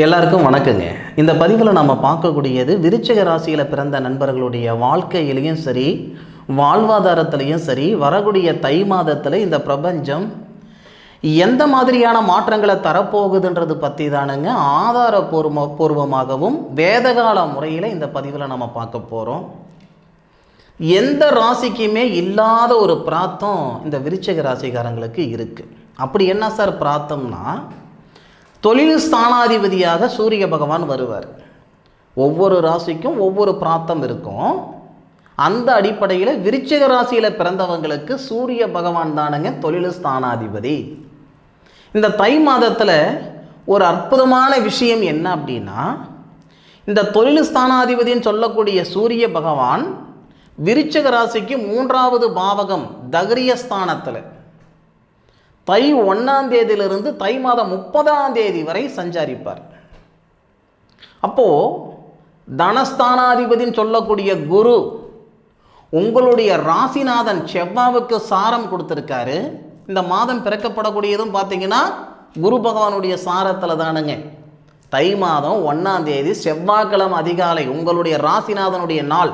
எல்லாருக்கும் வணக்கங்க. இந்த பதிவில் நம்ம பார்க்கக்கூடியது விருச்சிக ராசியில் பிறந்த நண்பர்களுடைய வாழ்க்கையிலையும் சரி, வாழ்வாதாரத்திலையும் சரி, வரக்கூடிய தை மாதத்தில் இந்த பிரபஞ்சம் எந்த மாதிரியான மாற்றங்களை தரப்போகுதுன்றது பற்றி தானுங்க ஆதாரபூர்வமாகவும் வேதகால முறையில் இந்த பதிவில் நம்ம பார்க்க போகிறோம். எந்த ராசிக்குமே இல்லாத ஒரு பிராத்தம் இந்த விருச்சிக ராசிக்காரங்களுக்கு இருக்குது. அப்படி என்ன சார் பிராத்தம்னா, தொழில் ஸ்தானாதிபதியாக சூரிய பகவான் வருவார். ஒவ்வொரு ராசிக்கும் ஒவ்வொரு பிராத்தம் இருக்கும். அந்த அடிப்படையில் விருச்சிக ராசியில் பிறந்தவங்களுக்கு சூரிய பகவான் தானுங்க தொழில் ஸ்தானாதிபதி. இந்த தை மாதத்தில் ஒரு அற்புதமான விஷயம் என்ன அப்படின்னா, இந்த தொழில் ஸ்தானாதிபதின்னு சொல்லக்கூடிய சூரிய பகவான் விருச்சிக ராசிக்கு 3வது பாவகம் தகரியஸ்தானத்தில் தை 1ஆம் தேதியிலிருந்து தை மாதம் 30ஆம் தேதி வரை சஞ்சாரிப்பார். அப்போது தனஸ்தானாதிபதின்னு சொல்லக்கூடிய குரு உங்களுடைய ராசிநாதன் செவ்வாவுக்கு சாரம் கொடுத்துருக்காரு. இந்த மாதம் பிறக்கப்படக்கூடியதும் பார்த்தீங்கன்னா குரு பகவானுடைய சாரத்தில் தானுங்க. தை மாதம் 1ஆம் தேதி செவ்வாய்க்கிழமை அதிகாலை உங்களுடைய ராசிநாதனுடைய நாள்.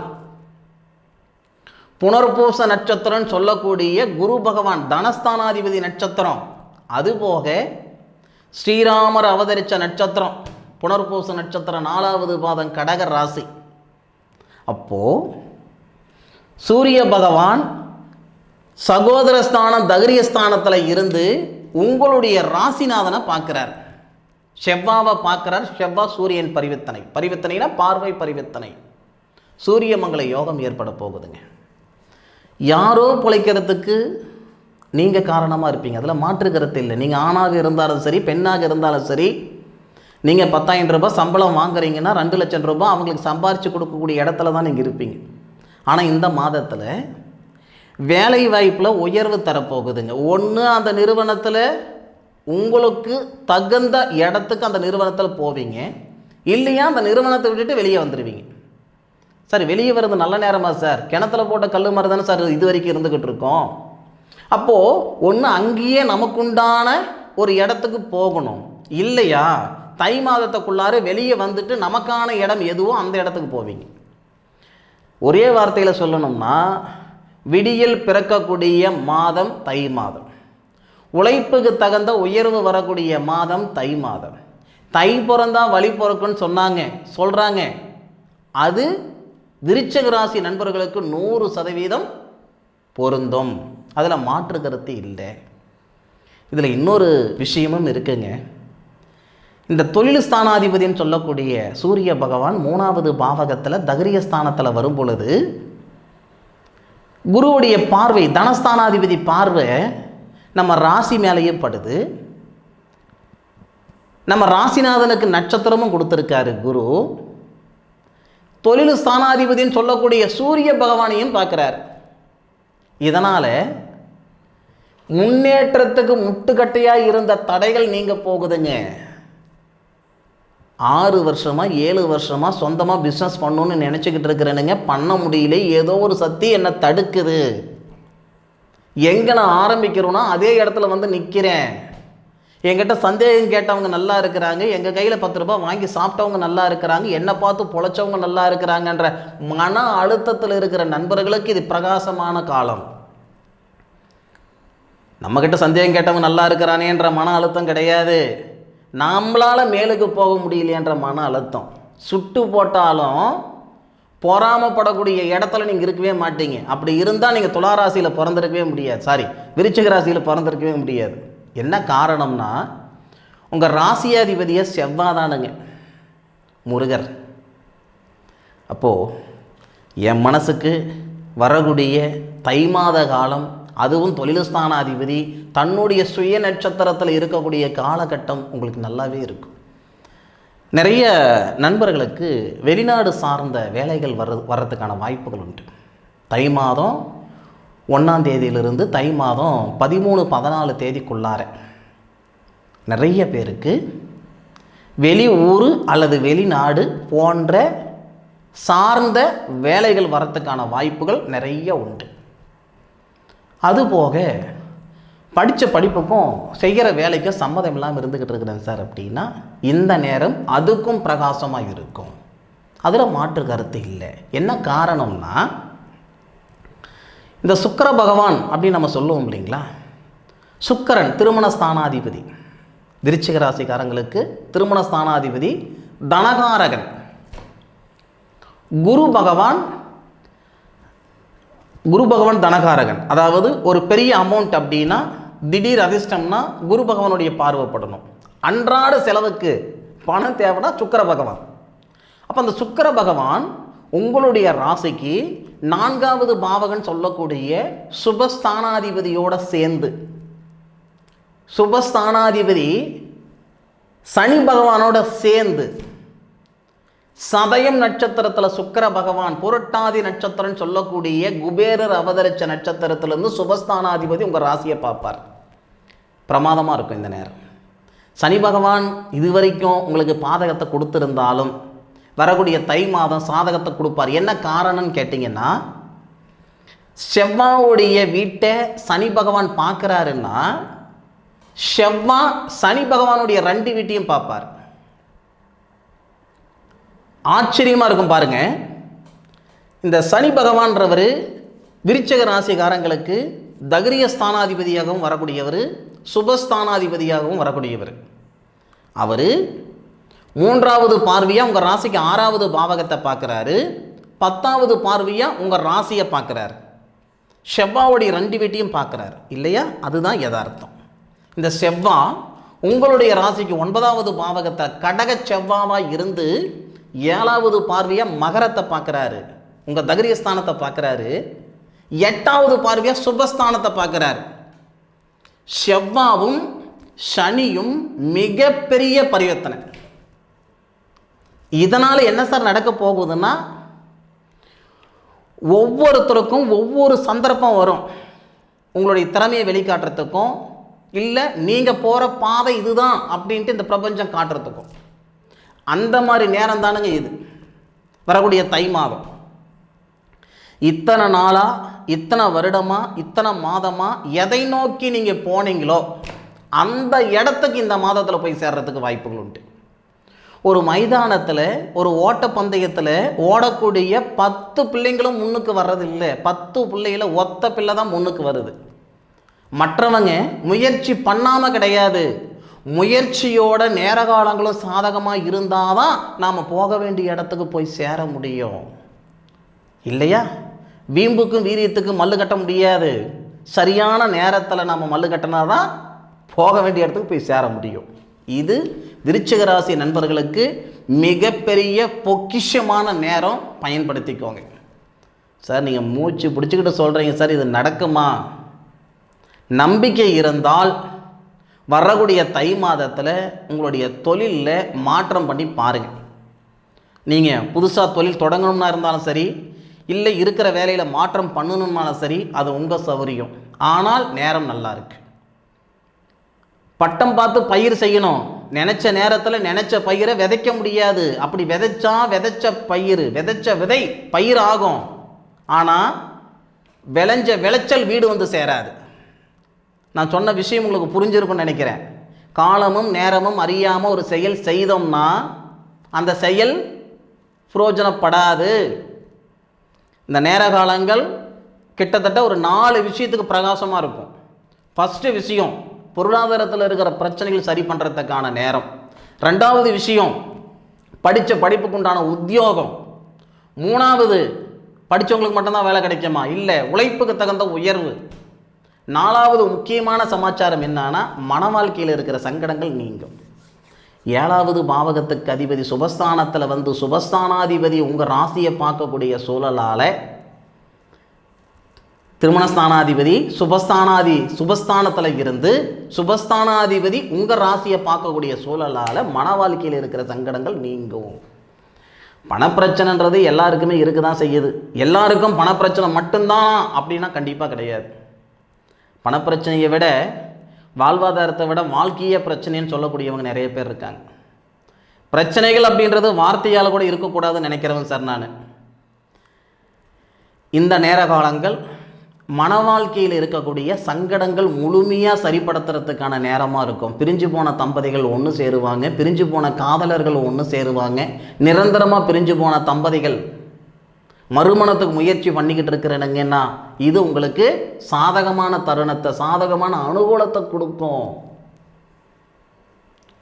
புனர்பூச நட்சத்திரம் சொல்லக்கூடிய குரு பகவான் தனஸ்தானாதிபதி நட்சத்திரம். அதுபோக ஸ்ரீராமர் அவதரித்த நட்சத்திரம் புனர்பூச நட்சத்திரம் 4வது பாதம் கடக ராசி. அப்போது சூரிய பகவான் சகோதரஸ்தானம் தகரியஸ்தானத்தில் இருந்து உங்களுடைய ராசிநாதனை பார்க்குறார், செவ்வாவை பார்க்குறார். செவ்வாய் சூரியன் பரிவர்த்தனைனா பார்வை பரிவர்த்தனை. சூரிய மங்கள யோகம் ஏற்பட போகுதுங்க. யாரோ பிழைக்கிறதுக்கு நீங்கள் காரணமாக இருப்பீங்க, அதில் மாற்று கருத்து இல்லை. நீங்கள் ஆணாக இருந்தாலும் சரி, பெண்ணாக இருந்தாலும் சரி, நீங்கள் 10,000 ரூபாய் சம்பளம் வாங்குறீங்கன்னா 2 லட்சம் ரூபாய் அவங்களுக்கு சம்பாரித்து கொடுக்கக்கூடிய இடத்துல தான் நீங்கள் இருப்பீங்க. ஆனால் இந்த மாதத்தில் வேலை வாய்ப்பில் உயர்வு தரப்போகுதுங்க. ஒன்று அந்த நிறுவனத்தில் உங்களுக்கு தகுந்த இடத்துக்கு அந்த நிறுவனத்தில் போவீங்க, இல்லையா அந்த நிறுவனத்தை விட்டுட்டு வெளியே வந்துடுவீங்க. சார் வெளியே வர்றது நல்ல நேரமா சார்? கிணத்துல போட்ட கல் மாதிரி தானே சார் இது வரைக்கும் இருந்துக்கிட்டு இருக்கோம். அப்போது ஒன்று அங்கேயே நமக்குண்டான ஒரு இடத்துக்கு போகணும், இல்லையா தை மாதத்துக்குள்ளார வெளியே வந்துட்டு நமக்கான இடம் எதுவோ அந்த இடத்துக்கு போவீங்க. ஒரே வார்த்தையில் சொல்லணும்னா, விடியல் பிறக்கக்கூடிய மாதம் தை மாதம், உழைப்புக்கு தகுந்த உயர்வு வரக்கூடிய மாதம் தை மாதம். தை பிறந்தா வழி பிறக்குன்னு சொல்கிறாங்க. அது விருச்சிக ராசி நண்பர்களுக்கு 100% பொருந்தும், அதில் மாற்று கருத்து இல்லை. இதில் இன்னொரு விஷயமும் இருக்குங்க. இந்த தொழில் ஸ்தானாதிபதின்னு சொல்லக்கூடிய சூரிய பகவான் 3வது பாவகத்தில் தகரியஸ்தானத்தில் வரும் பொழுது குருவுடைய பார்வை, தனஸ்தானாதிபதி பார்வை நம்ம ராசி மேலேயே படுது. நம்ம ராசிநாதனுக்கு நட்சத்திரமும் கொடுத்துருக்காரு குரு. தொழில் ஸ்தானாதிபதின்னு சொல்லக்கூடிய சூரிய பகவானையும் பார்க்குறார். இதனால் முன்னேற்றத்துக்கு முட்டுக்கட்டையாக இருந்த தடைகள் நீங்க போகுதுங்க. 6 வருஷமா 7 வருஷமா சொந்தமாக பிஸ்னஸ் பண்ணணும்னு நினச்சிக்கிட்டு இருக்கிறேனுங்க, பண்ண முடியல. ஏதோ ஒரு சக்தி என்னை தடுக்குது. எங்கே நான் ஆரம்பிக்கிறோன்னா அதே இடத்துல வந்து நிற்கிறேன். என்கிட்ட சந்தேகம் கேட்டவங்க நல்லா இருக்கிறாங்க, எங்கள் கையில் 10 ரூபாய் வாங்கி சாப்பிட்டவங்க நல்லா இருக்கிறாங்க, என்னை பார்த்து பொழைச்சவங்க நல்லா இருக்கிறாங்கன்ற மன அழுத்தத்தில் இருக்கிற நண்பர்களுக்கு இது பிரகாசமான காலம். நம்மக்கிட்ட சந்தேகம் கேட்டவங்க நல்லா இருக்கிறானேன்ற மன அழுத்தம் கிடையாது, நம்மளால் மேலுக்கு போக முடியலையன்ற மன அழுத்தம். சுட்டு போட்டாலும் பொறாமப்படக்கூடிய இடத்துல நீங்கள் இருக்கவே மாட்டீங்க. அப்படி இருந்தால் நீங்கள் துளாராசியில் பிறந்திருக்கவே முடியாது, விருச்சிக ராசியில் பிறந்திருக்கவே முடியாது. என்ன காரணம்னா, உங்கள் ராசியாதிபதியை செவ்வாதானுங்க, முருகர். அப்போது என் மனசுக்கு வரக்கூடிய தை மாத காலம், அதுவும் தொழில் ஸ்தானாதிபதி தன்னுடைய சுய நட்சத்திரத்தில் இருக்கக்கூடிய காலகட்டம் உங்களுக்கு நல்லாவே இருக்கும். நிறைய நண்பர்களுக்கு வெளிநாடு சார்ந்த வேலைகள் வர்றதுக்கான வாய்ப்புகள் உண்டு. தை மாதம் 1ஆம் தேதியிலிருந்து தை மாதம் 13, 14 தேதிக்குள்ளார நிறைய பேருக்கு வெளி ஊர் அல்லது வெளிநாடு போன்ற சார்ந்த வேலைகள் வரத்துக்கான வாய்ப்புகள் நிறைய உண்டு. அதுபோக படித்த படிப்புக்கும் செய்கிற வேலைக்கும் சம்மதம் இல்லாமல் இருந்துக்கிட்டு இருக்கிறேன் சார் அப்படின்னா இந்த நேரம் அதுக்கும் பிரகாசமாக இருக்கும். அதில் மாற்று கருத்து இல்லை. என்ன காரணம்னா, இந்த சுக்கிர பகவான் அப்படின்னு நம்ம சொல்லுவோம் இல்லைங்களா, சுக்கிரன் திருமண ஸ்தானாதிபதி. விருச்சிக ராசிக்காரங்களுக்கு திருமண ஸ்தானாதிபதி தனகாரகன். குரு பகவான் தனகாரகன். அதாவது ஒரு பெரிய அமௌண்ட் அப்படின்னா, திடீர் அதிர்ஷ்டம்னா குரு பகவானுடைய பார்வைப்படணும். அன்றாட செலவுக்கு பணம் தேவைன்னா சுக்கிர பகவான். அப்போ அந்த சுக்கிர பகவான் உங்களுடைய ராசிக்கு 4வது பாவகன் சொல்லக்கூடிய சுபஸ்தானாதிபதியோட சேர்ந்து, சுபஸ்தானாதிபதி சனி பகவானோட சேர்ந்து, சதயம் நட்சத்திரத்தில் சுக்கிர பகவான், புரட்டாதி நட்சத்திரம் சொல்லக்கூடிய குபேரர் அவதரிச்ச நட்சத்திரத்திலிருந்து சுபஸ்தானாதிபதி உங்கள் ராசியை பார்ப்பார். பிரமாதமாக இருக்கும் இந்த நேரம். சனி பகவான் இதுவரைக்கும் உங்களுக்கு பாதகத்தை கொடுத்துருந்தாலும் வரக்கூடிய தை மாதம் சாதகத்தை கொடுப்பார். என்ன காரணம்னு கேட்டிங்கன்னா, செவ்வாவுடைய வீட்டை சனி பகவான் பார்க்குறாருன்னா செவ்வாய் சனி பகவானுடைய 2 வீட்டையும் பார்ப்பார். ஆச்சரியமாக இருக்கும் பாருங்க. இந்த சனி பகவான்றவர் விருச்சிக ராசிக்காரங்களுக்கு தகிரிய ஸ்தானாதிபதியாகவும் வரக்கூடியவர், சுபஸ்தானாதிபதியாகவும் வரக்கூடியவர். அவர் 3வது பார்வையாக உங்கள் ராசிக்கு 6வது பாவகத்தை பார்க்குறாரு. 10வது பார்வையாக உங்கள் ராசியை பார்க்குறாரு. செவ்வாவுடைய 2 வீட்டையும் பார்க்குறாரு இல்லையா? அதுதான் யதார்த்தம். இந்த செவ்வாய் உங்களுடைய ராசிக்கு 9வது பாவகத்தை கடக செவ்வாவாக இருந்து 7வது பார்வையாக மகரத்தை பார்க்குறாரு, உங்கள் தகிரிய ஸ்தானத்தை பார்க்குறாரு. 8வது பார்வையாக சுபஸ்தானத்தை பார்க்குறாரு. செவ்வாவும் சனியும் மிகப்பெரிய பரிவர்த்தனை. இதனால் என்ன சார் நடக்க போகுதுன்னா, ஒவ்வொருத்தருக்கும் ஒவ்வொரு சந்தர்ப்பம் வரும். உங்களுடைய திறமையை வெளிக்காட்டுறதுக்கும், இல்லை நீங்கள் போகிற பாதை இதுதான் அப்படின்ட்டு இந்த பிரபஞ்சம் காட்டுறதுக்கும் அந்த மாதிரி நேரம் தானுங்க இது. வரக்கூடிய தை மாதம். இத்தனை நாளாக, இத்தனை வருடமாக, இத்தனை மாதமாக எதை நோக்கி நீங்கள் போனீங்களோ அந்த இடத்துக்கு இந்த மாதத்தில் போய் சேர்றதுக்கு வாய்ப்புகள் உண்டு. ஒரு மைதானத்தில், ஒரு ஓட்டப்பந்தயத்தில் ஓடக்கூடிய 10 பிள்ளைங்களும் முன்னுக்கு வர்றது இல்லை. 10 பிள்ளைகளை ஒத்த பிள்ளை தான் முன்னுக்கு வருது. மற்றவங்க முயற்சி பண்ணாமல் கிடையாது. முயற்சியோட நேர காலங்களும் சாதகமாக இருந்தால் தான் நாம் போக வேண்டிய இடத்துக்கு போய் சேர முடியும் இல்லையா? வீம்புக்கும் வீரியத்துக்கும் மல்லு கட்ட முடியாது. சரியான நேரத்தில் நம்ம மல்லு கட்டினா தான் போக வேண்டிய இடத்துக்கு போய் சேர முடியும். இது விருச்சிக ராசி நண்பர்களுக்கு மிகப்பெரிய பொக்கிஷமான நேரம். பயன்படுத்திக்கோங்க சார். நீங்கள் மூச்சு பிடிச்சிக்கிட்டு சொல்கிறீங்க சார், இது நடக்குமா? நம்பிக்கை இருந்தால் வரக்கூடிய தை மாதத்தில் உங்களுடைய தொழிலில் மாற்றம் பண்ணி பாருங்கள். நீங்கள் புதுசாக தொழில் தொடங்கணும்னா இருந்தாலும் சரி, இல்லை இருக்கிற வேலையில் மாற்றம் பண்ணணும்னாலும் சரி, அது உங்கள் சௌகரியம். ஆனால் நேரம் நல்லா இருக்கு. பட்டம் பார்த்து பயிர் செய்யணும். நினச்ச நேரத்தில் நினச்ச பயிரை விதைக்க முடியாது. அப்படி விதைச்சா விதைச்ச விதை பயிர் ஆகும். ஆனால் விளைஞ்ச விளைச்சல் வீடு வந்து சேராது. நான் சொன்ன விஷயம் உங்களுக்கு புரிஞ்சிருக்குன்னு நினைக்கிறேன். காலமும் நேரமும் அறியாமல் ஒரு செயல் செய்தோம்னா அந்த செயல் பிரயோஜனப்படாது. இந்த நேர காலங்கள் கிட்டத்தட்ட ஒரு 4 விஷயத்துக்கு பிரகாசமாக இருக்கும். ஃபஸ்ட்டு விஷயம், பொருளாதாரத்தில் இருக்கிற பிரச்சனைகள் சரி பண்ணுறதுக்கான நேரம். 2வது விஷயம், படித்த படிப்புக்கு உண்டான உத்தியோகம். 3வது, படித்தவங்களுக்கு மட்டும்தான் வேலை கிடைக்குமா? இல்லை, உழைப்புக்கு தகுந்த உயர்வு. 4வது முக்கியமான சமாச்சாரம் என்னன்னா, மன வாழ்க்கையில் இருக்கிற சங்கடங்கள் நீங்கும். 7வது பாவகத்துக்கு அதிபதி சுபஸ்தானத்தில் வந்து சுபஸ்தானாதிபதி உங்கள் ராசியை பார்க்கக்கூடிய சூழலால், திருமணஸ்தானாதிபதி சுபஸ்தானத்தில் இருந்து சுபஸ்தானாதிபதி உங்கள் ராசியை பார்க்கக்கூடிய சூழலால் மன வாழ்க்கையில் இருக்கிற சங்கடங்கள் நீங்கும். பணப்பிரச்சனைன்றது எல்லாருக்குமே இருக்க தான் செய்யுது. எல்லாருக்கும் பணப்பிரச்சனை மட்டும்தான் அப்படின்னா கண்டிப்பாக கிடையாது. பணப்பிரச்சனையை விட, வாழ்வாதாரத்தை விட வாழ்க்கையே பிரச்சனைன்னு சொல்லக்கூடியவங்க நிறைய பேர் இருக்காங்க. பிரச்சனைகள் அப்படின்றது வார்த்தையால் கூட இருக்கக்கூடாதுன்னு நினைக்கிறவன் சார் நான். இந்த நேர காலங்கள் மன வாழ்க்கையில் இருக்கக்கூடிய சங்கடங்கள் முழுமையாக சரிப்படுத்துறதுக்கான நேரமாக இருக்கும். பிரிஞ்சு போன தம்பதிகள் ஒன்று சேருவாங்க, பிரிஞ்சு போன காதலர்கள் ஒன்று சேருவாங்க, நிரந்தரமாக பிரிஞ்சு போன தம்பதிகள் மறுமணத்துக்கு முயற்சி பண்ணிக்கிட்டு இருக்கிறனுங்கன்னா இது உங்களுக்கு சாதகமான தருணத்தை, சாதகமான அனுகூலத்தை கொடுக்கும்.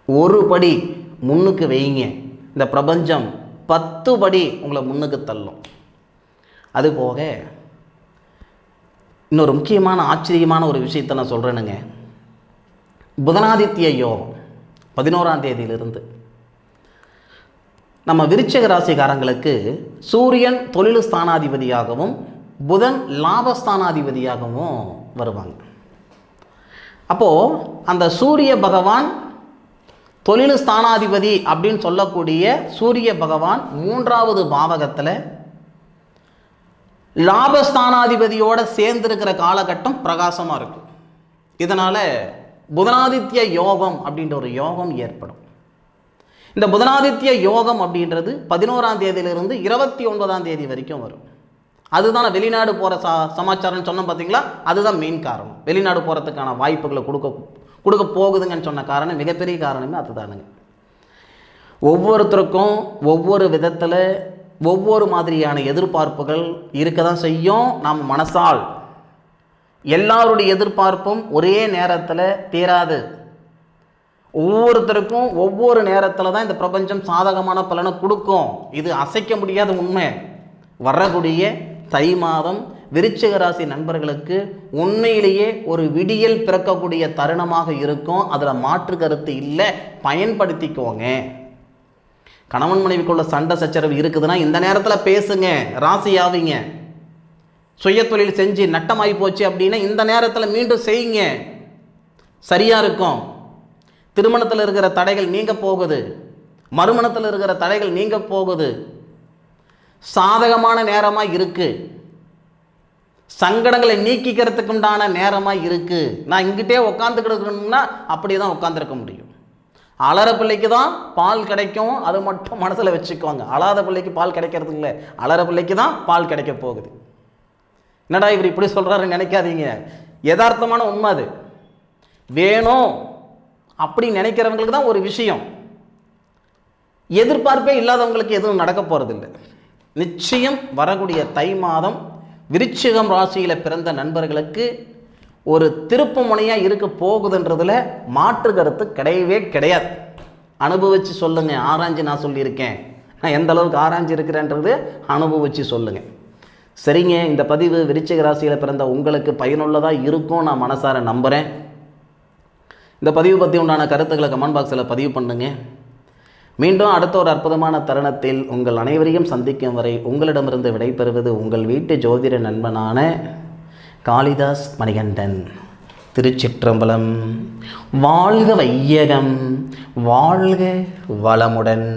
ஒரு படி முன்னுக்கு வைங்க, இந்த பிரபஞ்சம் 10 படி உங்களை முன்னுக்கு தள்ளும். அதுபோக இன்னொரு முக்கியமான ஆச்சரியமான ஒரு விஷயத்தை நான் சொல்கிறேனுங்க. புதனாதித்ய யோகம் 11ஆம் தேதியிலிருந்து நம்ம விருச்சிக ராசிக்காரங்களுக்கு சூரியன் தொழில் ஸ்தானாதிபதியாகவும் புதன் லாபஸ்தானாதிபதியாகவும் வருவாங்க. அப்போது அந்த சூரிய பகவான் தொழில் ஸ்தானாதிபதி அப்படின்னு சொல்லக்கூடிய சூரிய பகவான் 3வது பாவகத்தில் லாபஸ்தானாதிபதியோடு சேர்ந்திருக்கிற காலகட்டம் பிரகாசமாக இருக்கும். இதனால் புதனாதித்ய யோகம் அப்படின்ற ஒரு யோகம் ஏற்படும். இந்த புதனாதித்ய யோகம் அப்படின்றது 11ஆம் தேதியிலிருந்து 29ஆம் தேதி வரைக்கும் வரும். அதுதான் வெளிநாடு போகிற சமாச்சாரம்னு சொன்னோம் பார்த்தீங்களா, அதுதான் மெயின் காரணம். வெளிநாடு போகிறதுக்கான வாய்ப்புகளை கொடுக்க போகுதுங்கன்னு சொன்ன காரணம், மிகப்பெரிய காரணமே அதுதானுங்க. ஒவ்வொருத்தருக்கும் ஒவ்வொரு விதத்தில் ஒவ்வொரு மாதிரியான எதிர்பார்ப்புகள் இருக்க தான் செய்யும். நாம் மனசால் எல்லாருடைய எதிர்பார்ப்பும் ஒரே நேரத்தில் தீராது. ஒவ்வொருத்தருக்கும் ஒவ்வொரு நேரத்தில் தான் இந்த பிரபஞ்சம் சாதகமான பலனை கொடுக்கும். இது அசைக்க முடியாத உண்மை. வரக்கூடிய தை மாதம் விருச்சிக ராசி நண்பர்களுக்கு உண்மையிலேயே ஒரு விடியல் பிறக்கக்கூடிய தருணமாக இருக்கும். அதில் மாற்று கருத்து இல்லை, பயன்படுத்திக்கோங்க. கணவன் மனைவிக்குள்ள சண்டை சச்சரவு இருக்குதுன்னா இந்த நேரத்தில் பேசுங்க, ராசி ஆவீங்க. சுய தொழில் செஞ்சு நட்டமாகி போச்சு அப்படின்னா இந்த நேரத்தில் மீண்டும் செய்யுங்க, சரியாக இருக்கும். திருமணத்தில் இருக்கிற தடைகள் நீங்க போகுது, மறுமணத்தில் இருக்கிற தடைகள் நீங்க போகுது. சாதகமான நேரமாக இருக்கு, சங்கடங்களை நீக்கிக்கிறதுக்கு உண்டான நேரமாக இருக்கு. நான் இங்கிட்டே உட்காந்துக்கிடணும்னா அப்படியே தான் உட்காந்துருக்க முடியும். அலற பிள்ளைக்கு தான் பால் கிடைக்கும், அது மட்டும் மனசில் வச்சுக்கோங்க. அழாத பிள்ளைக்கு பால் கிடைக்கிறது இல்லை, அலற பிள்ளைக்கு தான் பால் கிடைக்க போகுது. என்னடா இவர் இப்படி சொல்கிறாருன்னு நினைக்காதீங்க, யதார்த்தமான உண்மை அது. வேணும் அப்படி நினைக்கிறவங்களுக்கு தான் ஒரு விஷயம். எதிர்பார்ப்பே இல்லாதவங்களுக்கு எதுவும் நடக்க போகிறதில்லை. நிச்சயம் வரக்கூடிய தை மாதம் விருச்சிகம் ராசியில் பிறந்த நண்பர்களுக்கு ஒரு திருப்பு முனையாக இருக்க போகுதுன்றதுல மாற்று கருத்து கிடையவே கிடையாது. அனுபவித்து சொல்லுங்கள். ஆராய்ச்சி நான் சொல்லியிருக்கேன், நான் எந்த அளவுக்கு ஆராய்ச்சி இருக்கிறேன்றது அனுபவித்து சொல்லுங்கள். சரிங்க, இந்த பதிவு விருச்சிக ராசியில் பிறந்த உங்களுக்கு பயனுள்ளதாக இருக்கும் நான் மனசார நம்புகிறேன். இந்த பதிவு பற்றி உண்டான கருத்துக்களை கமெண்ட் பாக்ஸில் பதிவு பண்ணுங்க. மீண்டும் அடுத்த ஒரு அற்புதமான தருணத்தில் உங்கள் அனைவரையும் சந்திக்கும் வரை உங்களிடமிருந்து விடைபெறுவது உங்கள் வீட்டு ஜோதிட நண்பனான காளிதாஸ் மணிகண்டன். திருச்சிற்றம்பலம். வாழ்க வையகம், வாழ்க வளமுடன்.